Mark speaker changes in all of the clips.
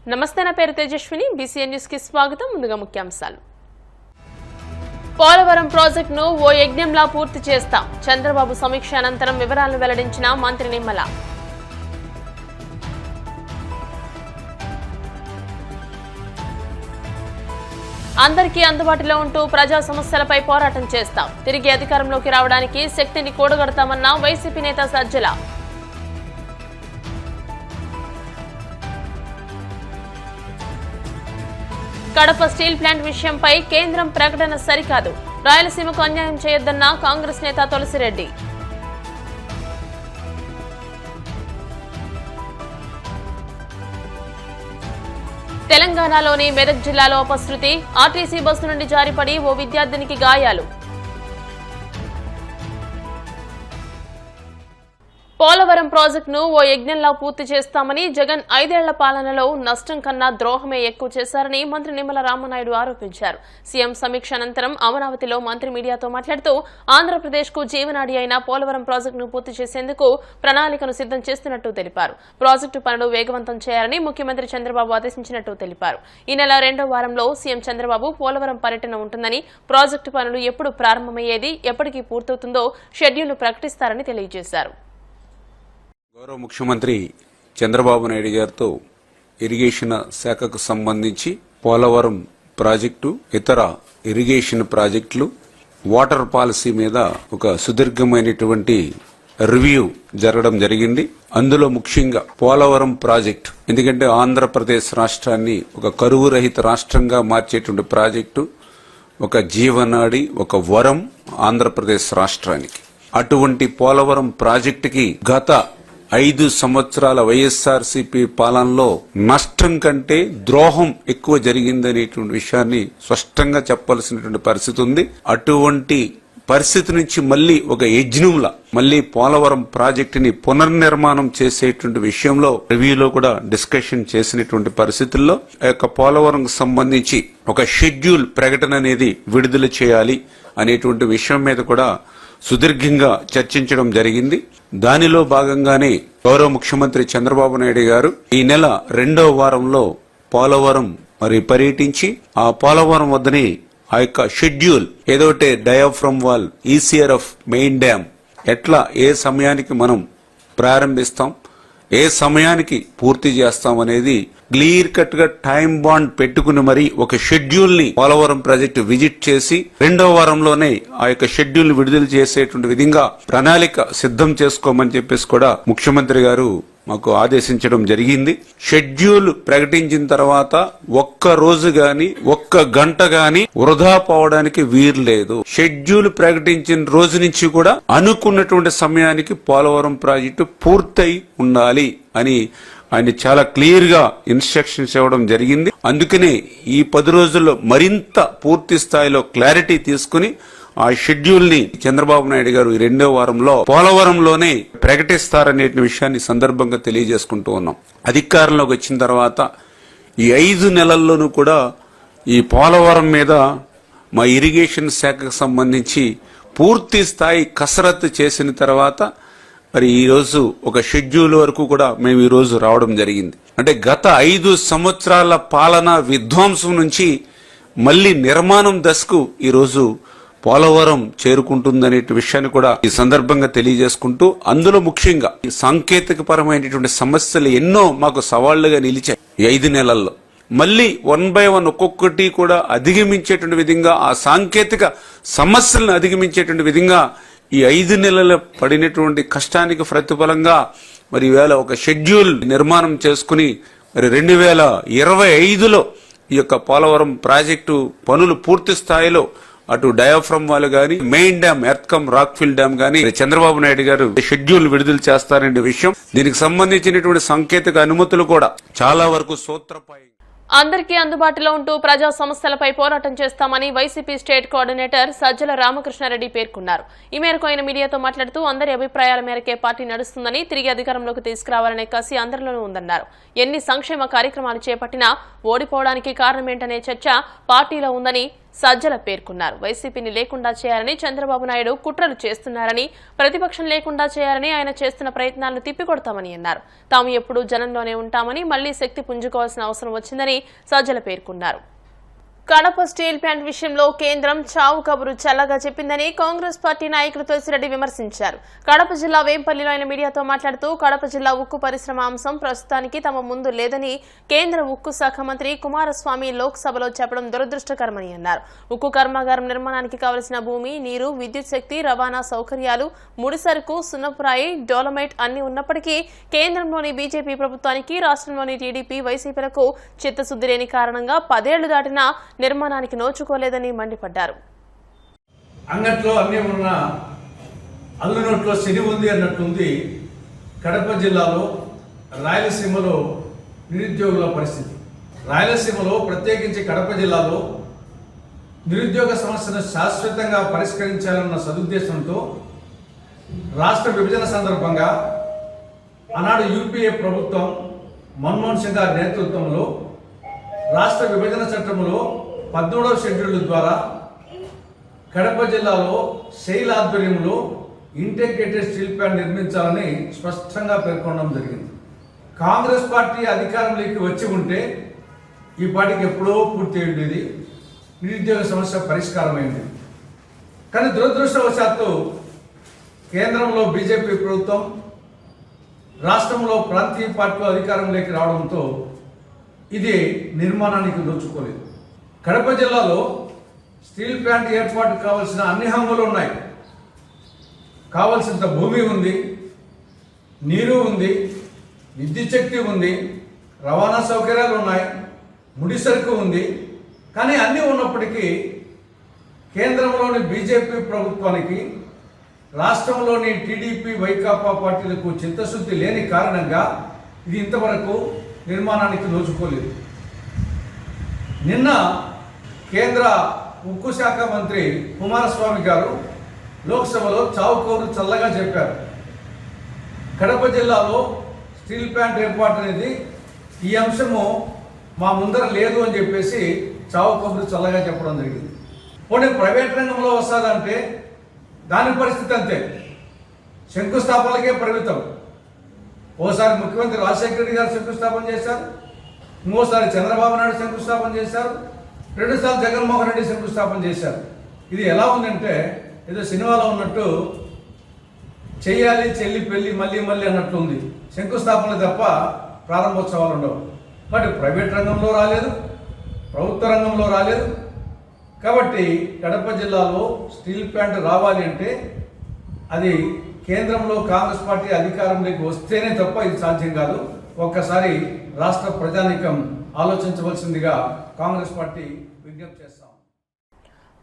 Speaker 1: నమస్తే, నా పేరు తేజస్విని. బీసీఎన్ న్యూస్ కి స్వాగతం. ముందుగా ముఖ్యాంశాలు. పోలవరం ప్రాజెక్టును ఓ యజ్ఞంలా పూర్తి చేస్తాం. చంద్రబాబు సమీక్ష అనంతరం వివరాలను వెల్లడించిన మంత్రి నిమ్మల. అందరికీ అందుబాటులో ఉంటూ ప్రజా సమస్యలపై పోరాటం చేస్తాం. తిరిగి అధికారంలోకి రావడానికి శక్తిని కూడగడతామన్న వైసీపీ నేత సజ్జల. కడప స్టీల్ ప్లాంట్ విషయంపై కేంద్రం ప్రకటన సరికాదు. రాయలసీమకు అన్యాయం చేయొద్దన్న కాంగ్రెస్ నేత తులసిరెడ్డి. తెలంగాణలోని మెదక్ జిల్లాలో అపశృతి. ఆర్టీసీ బస్సు నుండి జారిపడి ఓ విద్యార్థినికి గాయాలు. పోలవరం ప్రాజెక్టును ఓ యజ్ఞంలా పూర్తి చేస్తామని జగన్ 5 ఏళ్ల పాలనలో నష్టం కన్నా ద్రోహమే ఎక్కువ చేశారని మంత్రి నిమ్మల రామనాయుడు ఆరోపించారు. సీఎం సమీక్ష అనంతరం అమరావతిలో మంత్రి మీడియాతో మాట్లాడుతూ ఆంధ్రప్రదేశ్కు జీవనాడి అయిన పోలవరం ప్రాజెక్టును పూర్తి చేసేందుకు ప్రణాళికను సిద్దం చేస్తున్నట్టు తెలిపారు. ప్రాజెక్టు పనులు వేగవంతం చేయాలని ముఖ్యమంత్రి చంద్రబాబు ఆదేశించినట్టు తెలిపారు. ఈ నెల 2వ వారంలో సీఎం చంద్రబాబు పోలవరం పర్యటన ఉంటుందని, ప్రాజెక్టు పనులు ఎప్పుడు ప్రారంభమయ్యేది, ఎప్పటికీ పూర్తవుతుందో షెడ్యూల్ను ప్రకటిస్తారని తెలియజేశారు.
Speaker 2: గౌరవ ముఖ్యమంత్రి చంద్రబాబు నాయుడు గారితో ఇరిగేషన్ శాఖకు సంబంధించి పోలవరం ప్రాజెక్టు, ఇతర ఇరిగేషన్ ప్రాజెక్టులు, వాటర్ పాలసీ మీద ఒక సుదీర్ఘమైనటువంటి రివ్యూ జరగడం జరిగింది. అందులో ముఖ్యంగా పోలవరం ప్రాజెక్టు, ఎందుకంటే ఆంధ్రప్రదేశ్ రాష్ట్రాన్ని ఒక కరువు రహిత రాష్ట్రంగా మార్చేటువంటి ప్రాజెక్టు, ఒక జీవనాడి, ఒక వరం ఆంధ్రప్రదేశ్ రాష్ట్రానికి. అటువంటి పోలవరం ప్రాజెక్టుకి గత 5 సంవత్సరాల వైఎస్ఆర్సీపీ పాలనలో నష్టం కంటే ద్రోహం ఎక్కువ జరిగిందనేటువంటి విషయాన్ని స్పష్టంగా చెప్పాల్సినటువంటి పరిస్థితి ఉంది. అటువంటి పరిస్థితి నుంచి మళ్లీ ఒక యజ్ఞంలా మళ్లీ పోలవరం ప్రాజెక్టుని పునర్నిర్మాణం చేసేటువంటి విషయంలో రివ్యూలో కూడా డిస్కషన్ చేసినటువంటి పరిస్థితుల్లో పోలవరం సంబంధించి ఒక షెడ్యూల్ ప్రకటన అనేది విడుదల చేయాలి అనేటువంటి విషయం మీద కూడా సుదీర్ఘంగా చర్చించడం జరిగింది. దానిలో భాగంగానే గౌరవ ముఖ్యమంత్రి చంద్రబాబు నాయుడు గారు ఈ నెల 2వ వారంలో పోలవరం పర్యటించి ఆ పోలవరం వద్దనే ఆ యొక్క షెడ్యూల్ ఏదోటే diaphragm wall, ECRF main dam ఎట్లా ఏ సమయానికి మనం ప్రారంభిస్తాం, ఏ సమయానికి పూర్తి చేస్తాం అనేది క్లియర్ కట్ గా టైం బాండ్ పెట్టుకుని మరి ఒక షెడ్యూల్ ని పోలవరం ప్రాజెక్టు విజిట్ చేసి 2వ వారంలోనే ఆ యొక్క షెడ్యూల్ ని విడుదల చేసేటువంటి విధంగా ప్రణాళిక సిద్ధం చేసుకోమని చెప్పేసి కూడా ముఖ్యమంత్రి గారు మాకు ఆదేశించడం జరిగింది. షెడ్యూల్ ప్రకటించిన తర్వాత ఒక్క రోజు గాని ఒక్క గంట గాని వృధా పోవడానికి వీలు లేదు. షెడ్యూల్ ప్రకటించిన రోజు నుంచి కూడా అనుకున్నటువంటి సమయానికి పోలవరం ప్రాజెక్టు పూర్తయి ఉండాలి అని ఆయన చాలా క్లియర్ గా ఇన్స్ట్రక్షన్స్ ఇవ్వడం జరిగింది. అందుకనే ఈ 10 రోజుల్లో మరింత పూర్తి స్థాయిలో క్లారిటీ తీసుకుని ఆ షెడ్యూల్ ని చంద్రబాబు నాయుడు గారు ఈ 2వ వారంలో పోలవరంలోనే ప్రకటిస్తారనే విషయాన్ని సందర్భంగా తెలియజేసుకుంటూ ఉన్నాం. అధికారంలోకి వచ్చిన తర్వాత ఈ 5 నెలల్లోనూ కూడా ఈ పోలవరం మీద మా ఇరిగేషన్ శాఖకు సంబంధించి పూర్తి స్థాయి కసరత్తు చేసిన తర్వాత మరి ఈ రోజు ఒక షెడ్యూల్ వరకు కూడా మేము ఈ రోజు రావడం జరిగింది. అంటే గత 5 సంవత్సరాల పాలన విధ్వంసం నుంచి మళ్లీ నిర్మాణం దశకు ఈ రోజు పోలవరం చేరుకుంటుందనే విషయాన్ని కూడా ఈ సందర్భంగా తెలియజేసుకుంటూ, అందులో ముఖ్యంగా ఈ సాంకేతిక పరమైనటువంటి సమస్యలు ఎన్నో మాకు సవాళ్లుగా నిలిచాయి. ఈ 5 నెలల్లో మళ్లీ 1 by 1 ఒక్కొక్కటి కూడా అధిగమించేటువంటి విధంగా, ఆ సాంకేతిక సమస్యలను అధిగమించేటువంటి విధంగా ఈ 5 నెలల పడినటువంటి కష్టానికి ప్రతిఫలంగా మరి ఈవేళ ఒక షెడ్యూల్ నిర్మాణం చేసుకుని మరి 2025లో ఈ యొక్క పోలవరం ప్రాజెక్టు పనులు పూర్తి స్థాయిలో అటు డయాఫ్రమ్ వాల్ గాని, మెయిన్ డ్యామ్, ఎర్త్కమ్ రాక్ఫిల్ డ్యామ్ గాని చంద్రబాబు నాయుడు గారు షెడ్యూల్ విడుదల చేస్తారనే విషయం, దీనికి సంబంధించినటువంటి సాంకేతిక అనుమతులు కూడా చాలా వరకు సూత్రప్రాయంగా
Speaker 1: అందరికీ అందుబాటులో ఉంటూ ప్రజా సమస్యలపై పోరాటం చేస్తామని వైసీపీ స్టేట్ కోఆర్డినేటర్ సజ్జల రామకృష్ణారెడ్డి పేర్కొన్నారు. ఈ మేరకు ఆయన మీడియాతో మాట్లాడుతూ అందరి అభిప్రాయాల మేరకే పార్టీ నడుస్తుందని, తిరిగి అధికారంలోకి తీసుకురావాలనే కసి అందరిలోనూ ఉందన్నారు. ఎన్ని సంక్షేమ కార్యక్రమాలు చేపట్టినా ఓడిపోవడానికి కారణమేంటనే చర్చ పార్టీలో ఉందని సజ్జల పేర్కొన్నారు. వైసీపీని లేకుండా చేయాలని చంద్రబాబు నాయుడు కుట్రలు చేస్తున్నారని, ప్రతిపక్షం లేకుండా చేయాలని ఆయన చేస్తున్న ప్రయత్నాలను తిప్పికొడతామని అన్నారు. తాము ఎప్పుడూ జనంలోనే ఉంటామని, మళ్లీ శక్తి పుంజుకోవాల్సిన అవసరం వచ్చిందని సజ్జల పేర్కొన్నారు. కడప స్టీల్ ప్లాంట్ విషయంలో కేంద్రం చావు కబురు చల్లగా చెప్పిందని కాంగ్రెస్ పార్టీ నాయకులు తులసిరెడ్డి విమర్శించారు. కడప జిల్లా వేంపల్లిలో ఆయన మీడియాతో మాట్లాడుతూ కడప జిల్లా ఉక్కు పరిశ్రమ అంశం ప్రస్తుతానికి తమ ముందు లేదని కేంద్ర ఉక్కు శాఖ మంత్రి కుమారస్వామి లోక్సభలో చెప్పడం దురదృష్టకరమని అన్నారు. ఉక్కు కర్మాగారం నిర్మాణానికి కావలసిన భూమి, నీరు, విద్యుత్ శక్తి, రవాణా సౌకర్యాలు, ముడిసరుకు, సున్నపురాయి, డోలమైట్ అన్ని ఉన్నప్పటికీ కేంద్రంలోని బీజేపీ ప్రభుత్వానికి రాష్ట్రంలోని టీడీపీ, వైసీపీలకు చిత్తశుద్ది లేని కారణంగా 10 ఏళ్లు దాటినా నిర్మాణానికి నోచుకోలేదని మండిపడ్డారు.
Speaker 3: అంగట్లో అన్నీ ఉన్న అల్లు నోట్లో శని ఉంది అన్నట్టుంది కడప జిల్లాలో రాయలసీమలో నిరుద్యోగుల పరిస్థితి. రాయలసీమలో ప్రత్యేకించి కడప జిల్లాలో నిరుద్యోగ సమస్యను శాశ్వతంగా పరిష్కరించాలన్న సదుద్దేశంతో రాష్ట్ర విభజన సందర్భంగా ఆనాడు యూపీఏ ప్రభుత్వం మన్మోహన్ సింగ్ గారి నేతృత్వంలో రాష్ట్ర విభజన చట్టంలో 13వ షెడ్యూల్ ద్వారా కడప జిల్లాలో సెయిల్ ఆధ్వర్యంలో ఇంటిగ్రేటెడ్ స్టీల్ ప్లాంట్ నిర్మించాలని స్పష్టంగా పేర్కొనడం జరిగింది. కాంగ్రెస్ పార్టీ అధికారంలోకి వచ్చి ఉంటే ఈ పార్టీకి ఎప్పుడో పూర్తి అయ్యేది, నిరుద్యోగ సమస్య పరిష్కారమైంది. కానీ దురదృష్టవశాత్తు కేంద్రంలో బీజేపీ ప్రభుత్వం, రాష్ట్రంలో ప్రాంతీయ పార్టీలు అధికారంలోకి రావడంతో ఇది నిర్మాణానికి నోచుకోలేదు. కడప జిల్లాలో స్టీల్ ప్లాంట్ ఏర్పాటు కావాల్సిన అన్ని హంగులు ఉన్నాయి. కావలసినంత భూమి ఉంది, నీరు ఉంది, విద్యుత్ శక్తి ఉంది, రవాణా సౌకర్యాలు ఉన్నాయి, ముడిసరుకు ఉంది. కానీ అన్నీ ఉన్నప్పటికీ కేంద్రంలోని బీజేపీ ప్రభుత్వానికి, రాష్ట్రంలోని టీడీపీ, వైకాపా పార్టీలకు చిత్తశుద్ధి లేని కారణంగా ఇది ఇంతవరకు నిర్మాణానికి నోచుకోలేదు. నిన్న కేంద్ర ఉక్కు శాఖ మంత్రి కుమారస్వామి గారు లోక్సభలో చావు కబురు చల్లగా చెప్పారు. కడప జిల్లాలో స్టీల్ ప్లాంట్ ఏర్పాటు అనేది ఈ అంశము మా ముందర లేదు అని చెప్పేసి చావు కబురు చల్లగా చెప్పడం జరిగింది. పోనీ ప్రైవేట్ రంగంలో వస్తుందంటే దాని పరిస్థితి అంతే, శంకుస్థాపనలకే పరిమితం. ఓసారి ముఖ్యమంత్రి రాజశేఖర రెడ్డి గారు శంకుస్థాపన చేశారు, ఇంకోసారి చంద్రబాబు నాయుడు శంకుస్థాపన చేశారు, 2 సార్లు జగన్మోహన్ రెడ్డి శంకుస్థాపన చేశారు. ఇది ఎలా ఉందంటే ఏదో సినిమాలో ఉన్నట్టు చెయ్యాలి చెల్లి పెళ్ళి మళ్ళీ మళ్ళీ అన్నట్టు ఉంది. శంకుస్థాపనలు తప్ప ప్రారంభోత్సవాలు ఉండవు. బట్ ప్రైవేట్ రంగంలో రాలేదు, ప్రభుత్వ రంగంలో రాలేదు. కాబట్టి కడప జిల్లాలో స్టీల్ ప్లాంట్ రావాలి అంటే అది కేంద్రంలో కాంగ్రెస్ పార్టీ అధికారంలోకి వస్తేనే తప్ప ఇది సాధ్యం కాదు. ఒక్కసారి రాష్ట్ర ప్రజానీకం ఆలోచించవలసిందిగా కాంగ్రెస్ పార్టీ విజ్ఞప్తి చేస్తాం.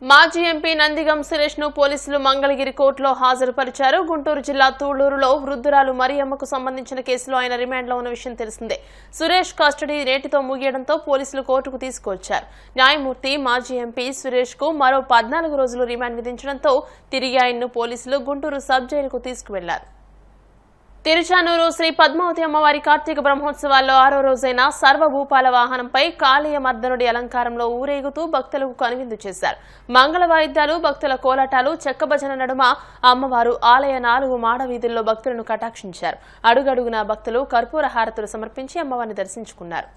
Speaker 1: మాజీ ఎంపీ నందిగం సురేష్ ను పోలీసులు మంగళగిరి కోర్టులో హాజరుపరిచారు. గుంటూరు జిల్లా తూళ్లూరులో వృద్ధురాలు మరియమ్మకు సంబంధించిన కేసులో ఆయన రిమాండ్లో ఉన్న విషయం తెలిసిందే. సురేష్ కస్టడీ నేటితో ముగియడంతో పోలీసులు కోర్టుకు తీసుకువచ్చారు. న్యాయమూర్తి మాజీ ఎంపీ సురేష్ కు మరో 14 రోజులు రిమాండ్ విధించడంతో తిరిగి ఆయన్ను పోలీసులు గుంటూరు సబ్ జైలుకు తీసుకువెళ్లారు. తిరుచానూరు శ్రీ పద్మావతి అమ్మవారి కార్తీక బ్రహ్మోత్సవాల్లో 6వ రోజైన సర్వభూపాల వాహనంపై కాళీయ మర్దనుడి అలంకారంలో ఊరేగుతూ భక్తులకు కనువిందు చేశారు. మంగళ వాయిద్యాలు, భక్తుల కోలాటాలు, చెక్కభజన నడుమ అమ్మవారు ఆలయ 4 మాడ వీధుల్లో భక్తులను కటాక్షించారు. అడుగడుగునా భక్తులు కర్పూర హారతులు సమర్పించి అమ్మవారిని దర్శించుకున్నారు.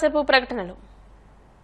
Speaker 1: కాసేపు ప్రకటనలు.